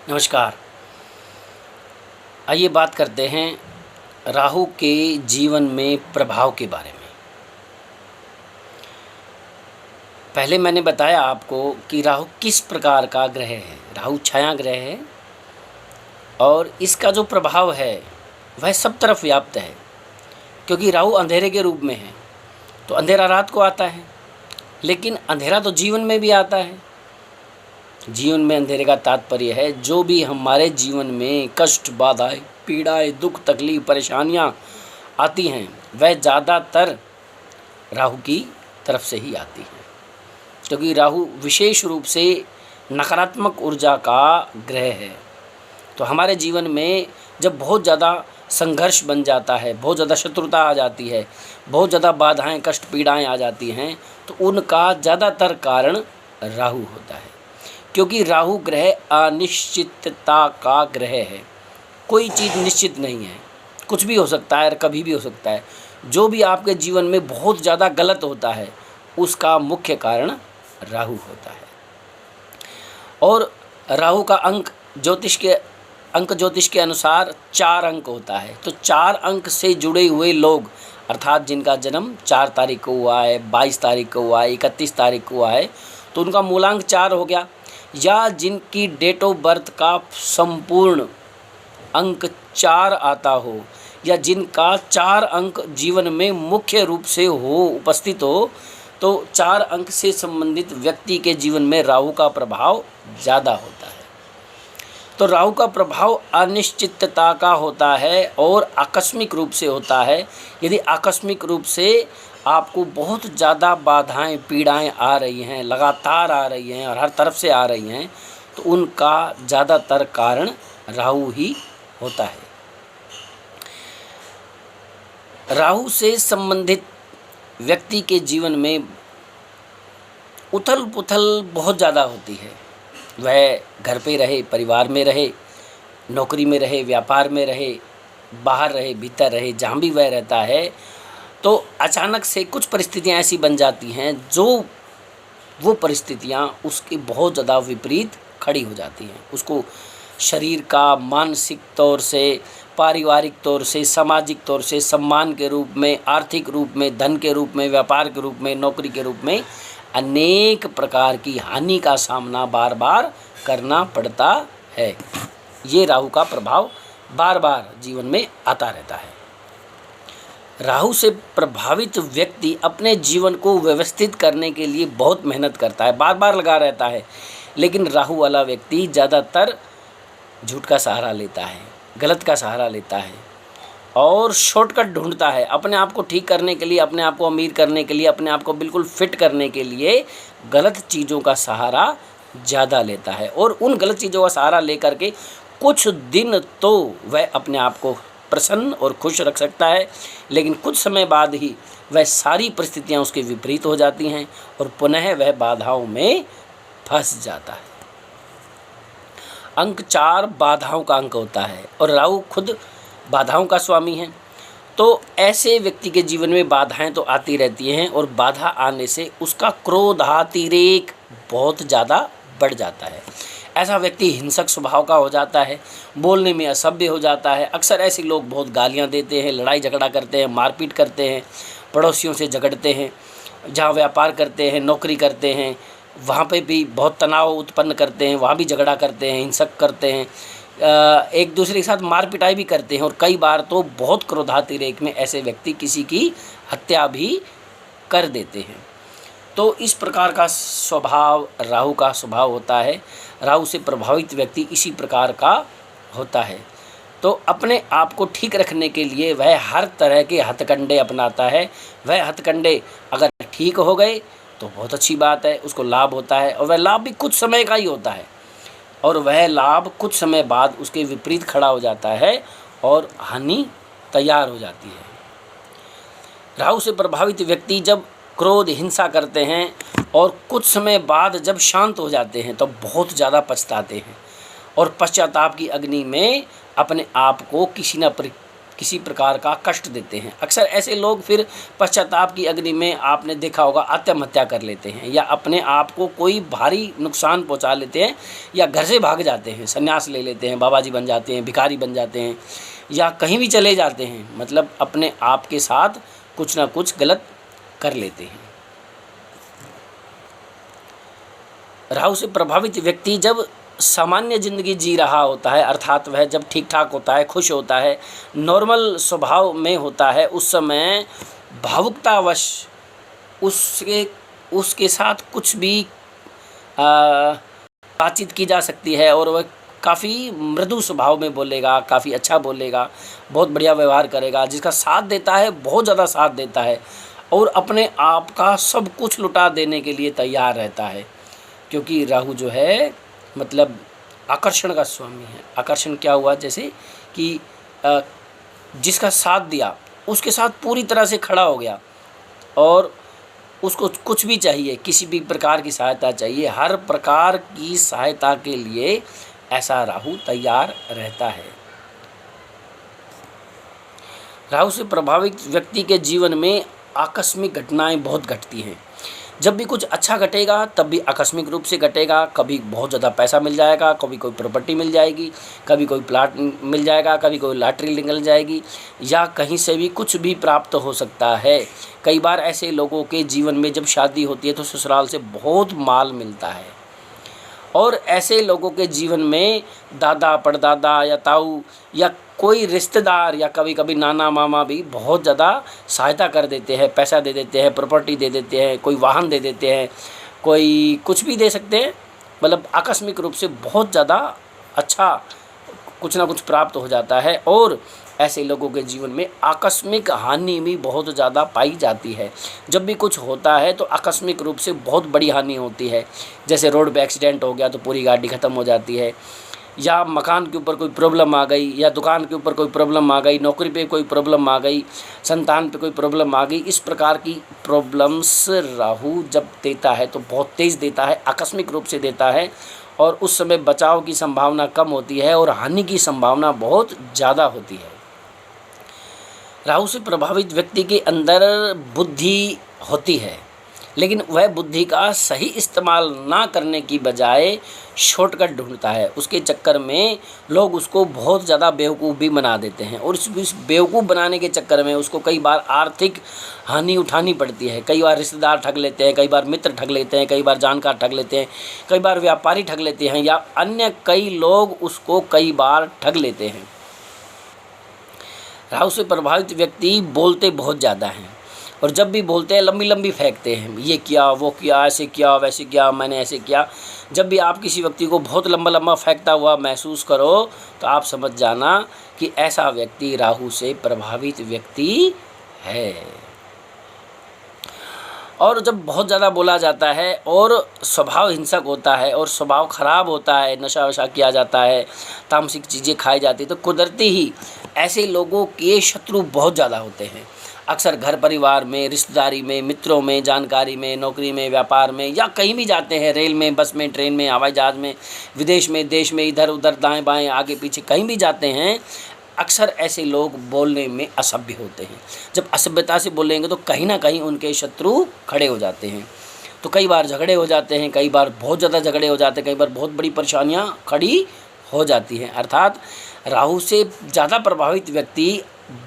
नमस्कार। आइए बात करते हैं राहु के जीवन में प्रभाव के बारे में। पहले मैंने बताया आपको कि राहु किस प्रकार का ग्रह है। राहु छाया ग्रह है और इसका जो प्रभाव है वह सब तरफ व्याप्त है, क्योंकि राहु अंधेरे के रूप में है। तो अंधेरा रात को आता है, लेकिन अंधेरा तो जीवन में भी आता है। जीवन में अंधेरे का तात्पर्य है जो भी हमारे जीवन में कष्ट, बाधाएं, पीड़ाएं, दुख, तकलीफ, परेशानियां आती हैं वह ज़्यादातर राहु की तरफ से ही आती हैं, क्योंकि राहु विशेष रूप से नकारात्मक ऊर्जा का ग्रह है। तो हमारे जीवन में जब बहुत ज़्यादा संघर्ष बन जाता है, बहुत ज़्यादा शत्रुता आ जाती है, बहुत ज़्यादा बाधाएं, कष्ट, पीड़ाएं आ जाती हैं, तो उनका ज़्यादातर कारण राहु होता है। क्योंकि राहु ग्रह अनिश्चितता का ग्रह है। कोई चीज़ निश्चित नहीं है, कुछ भी हो सकता है और कभी भी हो सकता है। जो भी आपके जीवन में बहुत ज़्यादा गलत होता है उसका मुख्य कारण राहु होता है। और राहु का अंक ज्योतिष के अनुसार 4 अंक होता है। तो 4 अंक से जुड़े हुए लोग, अर्थात जिनका जन्म 4 तारीख को हुआ है, 22 तारीख को हुआ है, 31 तारीख को हुआ है, तो उनका मूलांक 4 हो गया। या जिनकी डेट ऑफ बर्थ का संपूर्ण अंक 4 आता हो, या जिनका 4 अंक जीवन में मुख्य रूप से उपस्थित हो, तो 4 अंक से संबंधित व्यक्ति के जीवन में राहु का प्रभाव ज़्यादा होता है। तो राहु का प्रभाव अनिश्चितता का होता है और आकस्मिक रूप से होता है। यदि आकस्मिक रूप से आपको बहुत ज़्यादा बाधाएं, पीड़ाएं आ रही हैं, लगातार आ रही हैं और हर तरफ से आ रही हैं, तो उनका ज़्यादातर कारण राहु ही होता है। राहु से संबंधित व्यक्ति के जीवन में उथल पुथल बहुत ज़्यादा होती है। वह घर पे रहे, परिवार में रहे, नौकरी में रहे, व्यापार में रहे, बाहर रहे, भीतर रहे, जहाँ भी वह रहता है, तो अचानक से कुछ परिस्थितियाँ ऐसी बन जाती हैं जो वो परिस्थितियाँ उसके बहुत ज़्यादा विपरीत खड़ी हो जाती हैं। उसको शरीर का, मानसिक तौर से, पारिवारिक तौर से, सामाजिक तौर से, सम्मान के रूप में, आर्थिक रूप में, धन के रूप में, व्यापार के रूप में, नौकरी के रूप में अनेक प्रकार की हानि का सामना बार बार करना पड़ता है। ये राहु का प्रभाव बार बार जीवन में आता रहता है। राहु से प्रभावित व्यक्ति अपने जीवन को व्यवस्थित करने के लिए बहुत मेहनत करता है, बार बार लगा रहता है, लेकिन राहु वाला व्यक्ति ज़्यादातर झूठ का सहारा लेता है, गलत का सहारा लेता है और शॉर्टकट ढूंढता है अपने आप को ठीक करने के लिए, अपने आप को अमीर करने के लिए, अपने आप को बिल्कुल फिट करने के लिए गलत चीज़ों का सहारा ज़्यादा लेता है। और उन गलत चीज़ों का सहारा लेकर के कुछ दिन तो वह अपने आप को प्रसन्न और खुश रख सकता है, लेकिन कुछ समय बाद ही वह सारी परिस्थितियां उसके विपरीत हो जाती हैं और पुनः वह बाधाओं में फंस जाता है। अंक 4 बाधाओं का अंक होता है और राहु खुद बाधाओं का स्वामी है। तो ऐसे व्यक्ति के जीवन में बाधाएं तो आती रहती हैं और बाधा आने से उसका क्रोधातिरेक बहुत ज़्यादा बढ़ जाता है। ऐसा व्यक्ति हिंसक स्वभाव का हो जाता है, बोलने में असभ्य हो जाता है। अक्सर ऐसे लोग बहुत गालियां देते हैं, लड़ाई झगड़ा करते हैं, मारपीट करते हैं, पड़ोसियों से झगड़ते हैं, जहाँ व्यापार करते हैं, नौकरी करते हैं, वहाँ पे भी बहुत तनाव उत्पन्न करते हैं, वहाँ भी झगड़ा करते हैं, हिंसक करते हैं, एक दूसरे के साथ मार पिटाई भी करते हैं और कई बार तो बहुत क्रोधातिरेक में ऐसे व्यक्ति किसी की हत्या भी कर देते हैं। तो इस प्रकार का स्वभाव राहु का स्वभाव होता है। राहु से प्रभावित व्यक्ति इसी प्रकार का होता है। तो अपने आप को ठीक रखने के लिए वह हर तरह के हथकंडे अपनाता है। वह हथकंडे अगर ठीक हो गए तो बहुत अच्छी बात है, उसको लाभ होता है और वह लाभ भी कुछ समय का ही होता है और वह लाभ कुछ समय बाद उसके विपरीत खड़ा हो जाता है और हानि तैयार हो जाती है। राहु से प्रभावित व्यक्ति जब क्रोध, हिंसा करते हैं और कुछ समय बाद जब शांत हो जाते हैं तो बहुत ज़्यादा पछताते हैं और पश्चाताप की अग्नि में अपने आप को किसी प्रकार का कष्ट देते हैं। अक्सर ऐसे लोग फिर पश्चाताप की अग्नि में आपने देखा होगा आत्महत्या कर लेते हैं, या अपने आप को कोई भारी नुकसान पहुंचा लेते हैं, या घर से भाग जाते हैं, संन्यास ले लेते हैं, बाबा जी बन जाते हैं, भिखारी बन जाते हैं, या कहीं भी चले जाते हैं। मतलब अपने आप के साथ कुछ ना कुछ गलत कर लेते हैं। राहु से प्रभावित व्यक्ति जब सामान्य ज़िंदगी जी रहा होता है, अर्थात वह जब ठीक ठाक होता है, खुश होता है, नॉर्मल स्वभाव में होता है, उस समय भावुकतावश उसके साथ कुछ भी बातचीत की जा सकती है, और वह काफ़ी मृदु स्वभाव में बोलेगा, काफ़ी अच्छा बोलेगा, बहुत बढ़िया व्यवहार करेगा, जिसका साथ देता है, बहुत ज़्यादा साथ देता है, और अपने आप का सब कुछ लुटा देने के लिए तैयार रहता है। क्योंकि राहु जो है मतलब आकर्षण का स्वामी है। आकर्षण क्या हुआ, जैसे कि जिसका साथ दिया उसके साथ पूरी तरह से खड़ा हो गया, और उसको कुछ भी चाहिए, किसी भी प्रकार की सहायता चाहिए, हर प्रकार की सहायता के लिए ऐसा राहु तैयार रहता है। राहु से प्रभावित व्यक्ति के जीवन में आकस्मिक घटनाएं बहुत घटती हैं। जब भी कुछ अच्छा घटेगा तब भी आकस्मिक रूप से घटेगा। कभी बहुत ज़्यादा पैसा मिल जाएगा, कभी कोई प्रॉपर्टी मिल जाएगी, कभी कोई प्लाट मिल जाएगा, कभी कोई लॉटरी निकल जाएगी, या कहीं से भी कुछ भी प्राप्त हो सकता है। कई बार ऐसे लोगों के जीवन में जब शादी होती है तो ससुराल से बहुत माल मिलता है, और ऐसे लोगों के जीवन में दादा परदादा या ताऊ या कोई रिश्तेदार या कभी कभी नाना मामा भी बहुत ज़्यादा सहायता कर देते हैं, पैसा दे देते हैं, प्रॉपर्टी दे देते हैं, कोई वाहन दे देते हैं, कोई कुछ भी दे सकते हैं। मतलब आकस्मिक रूप से बहुत ज़्यादा अच्छा कुछ ना कुछ प्राप्त हो जाता है, और ऐसे लोगों के जीवन में आकस्मिक हानि भी बहुत ज़्यादा पाई जाती है। जब भी कुछ होता है तो आकस्मिक रूप से बहुत बड़ी हानि होती है। जैसे रोड पे एक्सीडेंट हो गया तो पूरी गाड़ी ख़त्म हो जाती है, या मकान के ऊपर कोई प्रॉब्लम आ गई, या दुकान के ऊपर कोई प्रॉब्लम आ गई, नौकरी पे कोई प्रॉब्लम आ गई, संतान पे कोई प्रॉब्लम आ गई। इस प्रकार की प्रॉब्लम्स राहु जब देता है तो बहुत तेज़ देता है, आकस्मिक रूप से देता है, और उस समय बचाव की संभावना कम होती है और हानि की संभावना बहुत ज़्यादा होती है। राहु से प्रभावित व्यक्ति के अंदर बुद्धि होती है, लेकिन वह बुद्धि का सही इस्तेमाल ना करने की बजाय शॉर्टकट ढूंढता है। उसके चक्कर में लोग उसको बहुत ज़्यादा बेवकूफ़ भी बना देते हैं, और इस बेवकूफ़ बनाने के चक्कर में उसको कई बार आर्थिक हानि उठानी पड़ती है। कई बार रिश्तेदार ठग लेते हैं, कई बार मित्र ठग लेते हैं, कई बार जानकार ठग लेते हैं, कई बार व्यापारी ठग लेते हैं, या अन्य कई लोग उसको कई बार ठग लेते हैं। राहु से प्रभावित व्यक्ति बोलते बहुत ज़्यादा हैं, और जब भी बोलते हैं लंबी लंबी फेंकते हैं, ये किया, वो किया, ऐसे किया, वैसे किया, मैंने ऐसे किया। जब भी आप किसी व्यक्ति को बहुत लंबा लंबा फेंकता हुआ महसूस करो तो आप समझ जाना कि ऐसा व्यक्ति राहु से प्रभावित व्यक्ति है। और जब बहुत ज़्यादा बोला जाता है और स्वभाव हिंसक होता है और स्वभाव ख़राब होता है, नशा वशा किया जाता है, तामसिक चीज़ें खाई जाती है, तो कुदरती ही ऐसे लोगों के शत्रु बहुत ज़्यादा होते हैं। अक्सर घर परिवार में, रिश्तेदारी में, मित्रों में, जानकारी में, नौकरी में, व्यापार में, या कहीं भी जाते हैं, रेल में, बस में, ट्रेन में, हवाई जहाज़ में, विदेश में, देश में, इधर उधर, दाएं बाएं, आगे पीछे कहीं भी जाते हैं, अक्सर ऐसे लोग बोलने में असभ्य होते हैं। जब असभ्यता से बोलेंगे तो कहीं ना कहीं उनके शत्रु खड़े हो जाते हैं। तो कई बार झगड़े हो जाते हैं, कई बार बहुत ज़्यादा झगड़े हो जाते हैं, कई बार बहुत बड़ी परेशानियां खड़ी हो जाती हैं। अर्थात राहु से ज़्यादा प्रभावित व्यक्ति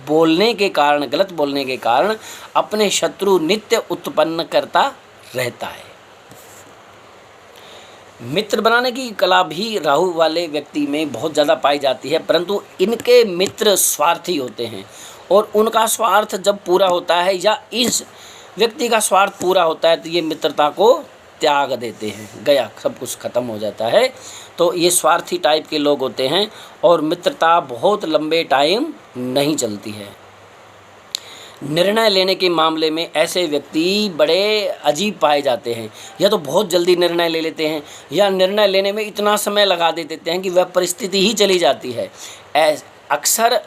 बोलने के कारण, गलत बोलने के कारण अपने शत्रु नित्य उत्पन्न करता रहता है। मित्र बनाने की कला भी राहु वाले व्यक्ति में बहुत ज़्यादा पाई जाती है, परंतु इनके मित्र स्वार्थी होते हैं, और उनका स्वार्थ जब पूरा होता है या इस व्यक्ति का स्वार्थ पूरा होता है तो ये मित्रता को त्याग देते हैं, गया, सब कुछ ख़त्म हो जाता है। तो ये स्वार्थी टाइप के लोग होते हैं, और मित्रता बहुत लंबे टाइम नहीं चलती है। निर्णय लेने के मामले में ऐसे व्यक्ति बड़े अजीब पाए जाते हैं, या तो बहुत जल्दी निर्णय ले लेते हैं, या निर्णय लेने में इतना समय लगा देते हैं कि वह परिस्थिति ही चली जाती है। अक्सर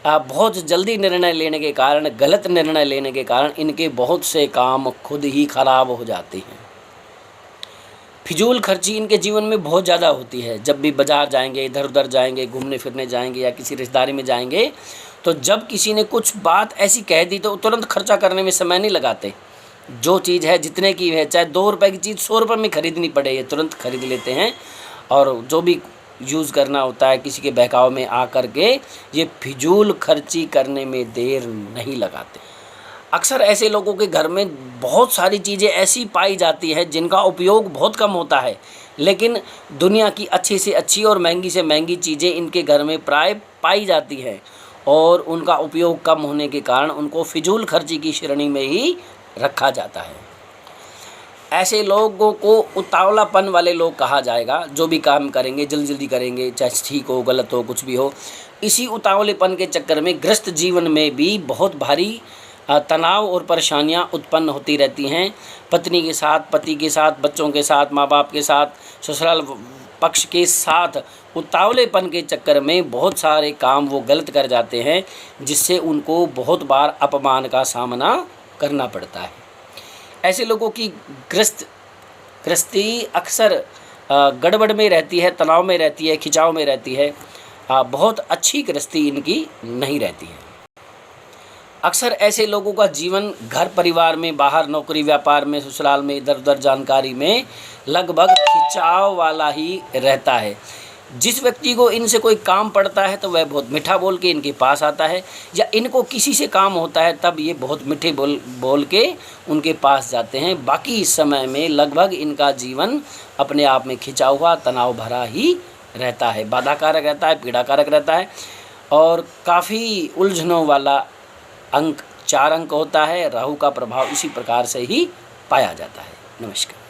बहुत जल्दी निर्णय लेने के कारण, गलत निर्णय लेने के कारण इनके बहुत से काम खुद ही खराब हो जाते हैं। फिजूल खर्ची इनके जीवन में बहुत ज़्यादा होती है। जब भी बाज़ार जाएंगे, इधर उधर जाएंगे, घूमने फिरने जाएंगे, या किसी रिश्तेदारी में जाएंगे, तो जब किसी ने कुछ बात ऐसी कह दी तो तुरंत खर्चा करने में समय नहीं लगाते। जो चीज़ है जितने की है, चाहे 2 रुपए की चीज़ 100 रुपए में खरीदनी पड़े, ये तुरंत खरीद लेते हैं। और जो भी यूज़ करना होता है किसी के बहकावे में आकर के ये फिजूल खर्ची करने में देर नहीं लगाते। अक्सर ऐसे लोगों के घर में बहुत सारी चीज़ें ऐसी पाई जाती है जिनका उपयोग बहुत कम होता है, लेकिन दुनिया की अच्छी से अच्छी और महंगी से महंगी चीज़ें इनके घर में प्राय पाई जाती हैं और उनका उपयोग कम होने के कारण उनको फिजूल खर्ची की श्रेणी में ही रखा जाता है। ऐसे लोगों को उतावलापन वाले लोग कहा जाएगा। जो भी काम करेंगे जल्दी जल्दी करेंगे, चाहे ठीक हो गलत हो कुछ भी हो। इसी उतावलेपन के चक्कर में गृहस्थ जीवन में भी बहुत भारी तनाव और परेशानियां उत्पन्न होती रहती हैं। पत्नी के साथ, पति के साथ, बच्चों के साथ, माँ बाप के साथ, ससुराल पक्ष के साथ उतावलेपन के चक्कर में बहुत सारे काम वो गलत कर जाते हैं, जिससे उनको बहुत बार अपमान का सामना करना पड़ता है। ऐसे लोगों की गृहस्थी अक्सर गड़बड़ में रहती है, तनाव में रहती है, खिंचाव में रहती है। बहुत अच्छी गृहस्थी इनकी नहीं रहती है। अक्सर ऐसे लोगों का जीवन घर परिवार में, बाहर नौकरी व्यापार में, ससुराल में, इधर उधर जानकारी में लगभग खिंचाव वाला ही रहता है। जिस व्यक्ति को इनसे कोई काम पड़ता है तो वह बहुत मीठा बोल के इनके पास आता है, या इनको किसी से काम होता है तब ये बहुत मीठे बोल के उनके पास जाते हैं। बाकी इस समय में लगभग इनका जीवन अपने आप में खिंचा हुआ, तनाव भरा ही रहता है, बाधाकारक रहता है, पीड़ाकारक रहता है और काफ़ी उलझनों वाला अंक 4 अंक होता है। राहु का प्रभाव इसी प्रकार से ही पाया जाता है। नमस्कार।